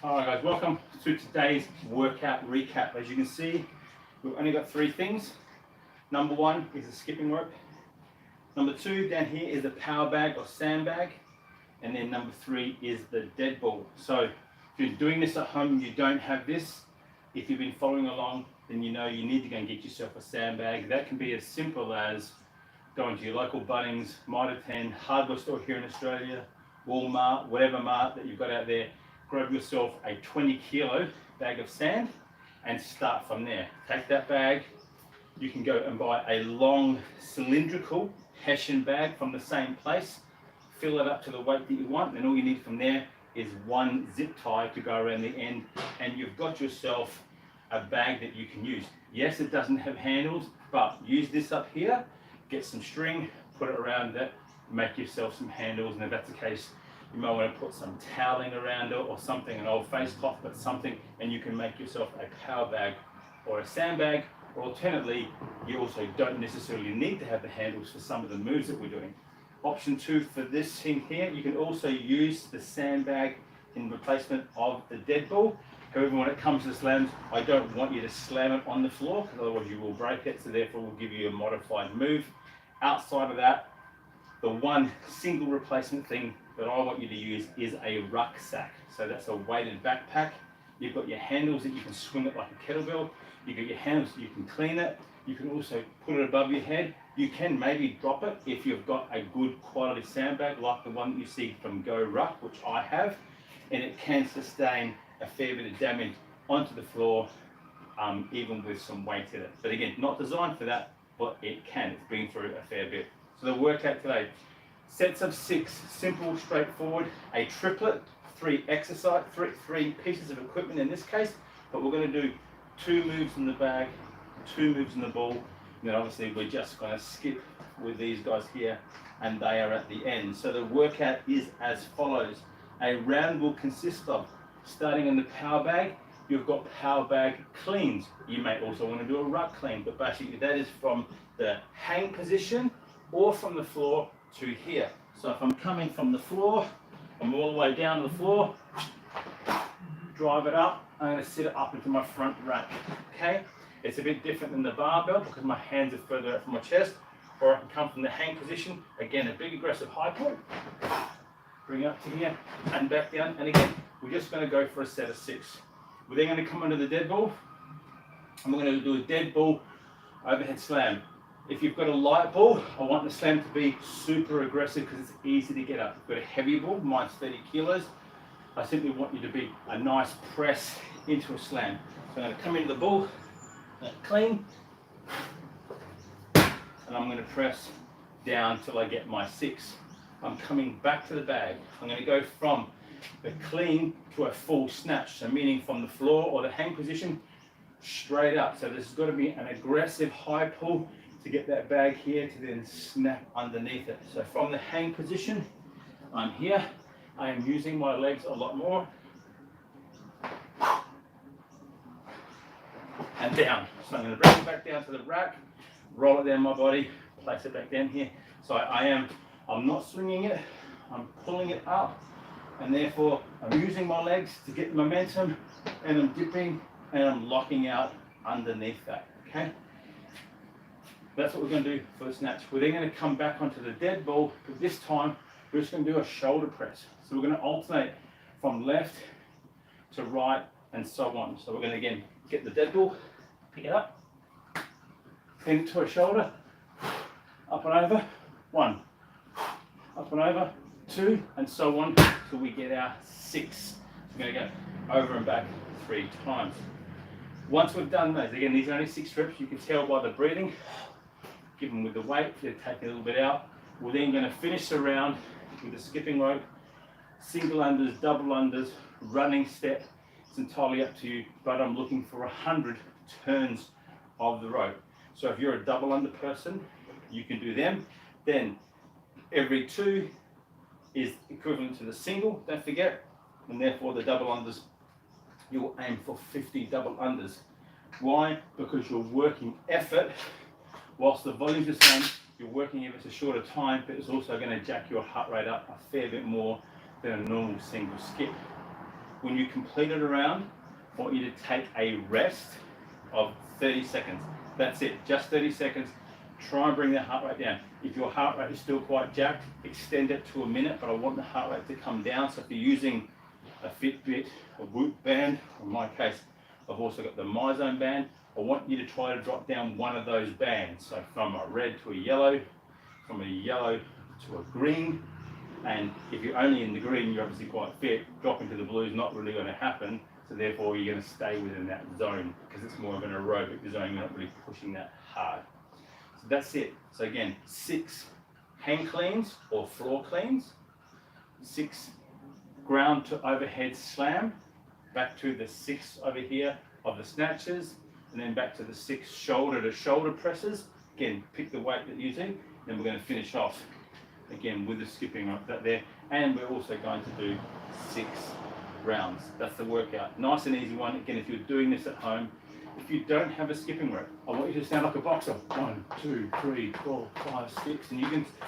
Alright guys, welcome to today's workout recap. As you can see, we've only got three things. Number one is a skipping rope. Number two down here is a power bag or sandbag. And then number three is the deadball. So if you're doing this at home and you don't have this, if you've been following along, then you know you need to go and get yourself a sandbag. That can be as simple as going to your local Bunnings, Mitre 10, hardware store here in Australia, Walmart, whatever mart that you've got out there. Grab yourself a 20 kilo bag of sand and start from there. Take that bag, you can go and buy a long cylindrical Hessian bag from the same place, fill it up to the weight that you want, and all you need from there is one zip tie to go around the end, and you've got yourself a bag that you can use. Yes, it doesn't have handles, but use this up here, get some string, put it around that, make yourself some handles, and if that's the case, you might want to put some toweling around it or something, an old face cloth, but something, and you can make yourself a power bag or a sandbag. Or alternately, you also don't necessarily need to have the handles for some of the moves that we're doing. Option two for this thing here, you can also use the sandbag in replacement of the deadball. However, when it comes to slams, I don't want you to slam it on the floor because otherwise you will break it, so therefore we'll give you a modified move. Outside of that, the one single replacement thing that I want you to use is a rucksack. So that's a weighted backpack. You've got your handles that you can swing it like a kettlebell. You've got your handles that you can clean it. You can also put it above your head. You can maybe drop it if you've got a good quality sandbag like the one that you see from Go Ruck, which I have, and it can sustain a fair bit of damage onto the floor, even with some weight in it. But again, not designed for that, but it can. It's been through a fair bit. So the workout today, sets of 6, simple, straightforward, a triplet, three pieces of equipment in this case, but we're going to do 2 moves in the bag, 2 moves in the ball, and then obviously we're just going to skip with these guys here, and they are at the end. So the workout is as follows. A round will consist of, starting in the power bag, you've got power bag cleans. You may also want to do a ruck clean, but basically that is from the hang position or from the floor to here. So if I'm coming from the floor, I'm all the way down to the floor, drive it up, I'm going to sit it up into my front rack. Okay? It's a bit different than the barbell because my hands are further out from my chest, or I can come from the hang position, again a big aggressive high point, bring it up to here and back down, and again we're just going to go for a set of 6. We're then going to come under the dead ball, and we're going to do a dead ball overhead slam. If you've got a light ball, I want the slam to be super aggressive because it's easy to get up. If you've got a heavy ball, mine's 30 kilos, I simply want you to be a nice press into a slam. So I'm going to come into the ball, clean, and I'm going to press down till I get my 6. I'm coming back to the bag. I'm going to go from the clean to a full snatch, so meaning from the floor or the hang position straight up. So this has got to be an aggressive high pull to get that bag here to then snap underneath it. So from the hang position, I'm here. I am using my legs a lot more. And down. So I'm going to bring it back down to the rack, roll it down my body, place it back down here. So I'm not swinging it, I'm pulling it up, and therefore I'm using my legs to get momentum, and I'm dipping and I'm locking out underneath that. Okay? That's what we're going to do for the snatch. We're then going to come back onto the dead ball, but this time we're just going to do a shoulder press. So we're going to alternate from left to right and so on. So we're going to again get the dead ball, pick it up, into a shoulder, up and over, 1, up and over, 2, and so on till we get our 6. So we're going to go over and back 3 times. Once we've done those, again, these are only 6 reps, you can tell by the breathing. Given with the weight, they're taking a little bit out. We're then going to finish the round with a skipping rope, single unders, double unders, running step. It's entirely up to you, but I'm looking for 100 turns of the rope. So if you're a double under person, you can do them. Then every 2 is equivalent to the single, don't forget, and therefore the double unders, you will aim for 50 double unders. Why? Because you're working effort. Whilst the volume's the same, you're working if it's a shorter time, but it's also going to jack your heart rate up a fair bit more than a normal single skip. when you completed a round, I want you to take a rest of 30 seconds. That's it, just 30 seconds. Try and bring the heart rate down. If your heart rate is still quite jacked, extend it to a minute, but I want the heart rate to come down. So if you're using a Fitbit, a Whoop band, or in my case, I've also got the MyZone band, I want you to try to drop down one of those bands. So from a red to a yellow, from a yellow to a green, and if you're only in the green, you're obviously quite fit. Dropping to the blue is not really going to happen, so therefore you're going to stay within that zone because it's more of an aerobic zone, you're not really pushing that hard. So that's it. So again, 6 hang cleans or floor cleans, 6 ground to overhead slam, back to the 6 over here of the snatches, and then back to the 6 shoulder to shoulder presses. Again, pick the weight that you do, then we're going to finish off again with the skipping rope there, and we're also going to do 6 rounds. That's the workout. Nice and easy one. Again, if you're doing this at home, if you don't have a skipping rope, I want you to stand like a boxer. 1, 2, 3, 4, 5, 6, and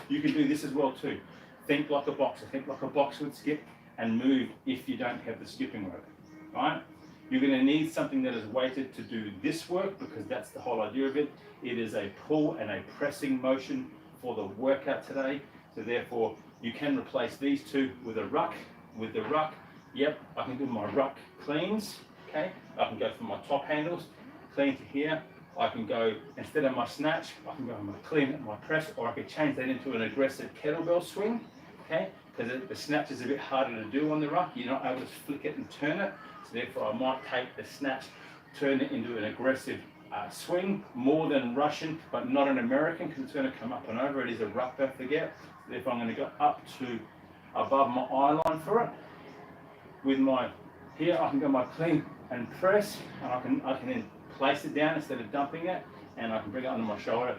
you can do this as well too. Think like a boxer. Think like a boxer would skip, and move if you don't have the skipping rope. Right? You're going to need something that is weighted to do this work because that's the whole idea of it. It is a pull and a pressing motion for the workout today. So therefore, you can replace these two with a ruck. With the ruck, yep, I can do my ruck cleans. Okay, I can go from my top handles, clean to here. I can go, instead of my snatch, I can go on my clean at my press, or I could change that into an aggressive kettlebell swing. Okay, because the snatch is a bit harder to do on the ruck. You're not able to flick it and turn it. So therefore, I might take the snatch, turn it into an aggressive swing, more than Russian, but not an American, because it's going to come up and over. It is a ruck, don't forget. So therefore, I'm going to go up to above my eye line for it. With my, here I can go my clean and press, and I can then place it down instead of dumping it, and I can bring it under my shoulder,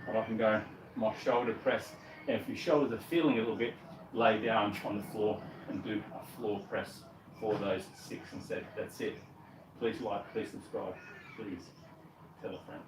and I can go my shoulder press. And if your shoulders are feeling a little bit, lay down on the floor and do a floor press for those 6 and 7. That's it. Please like, please subscribe, please tell a friend.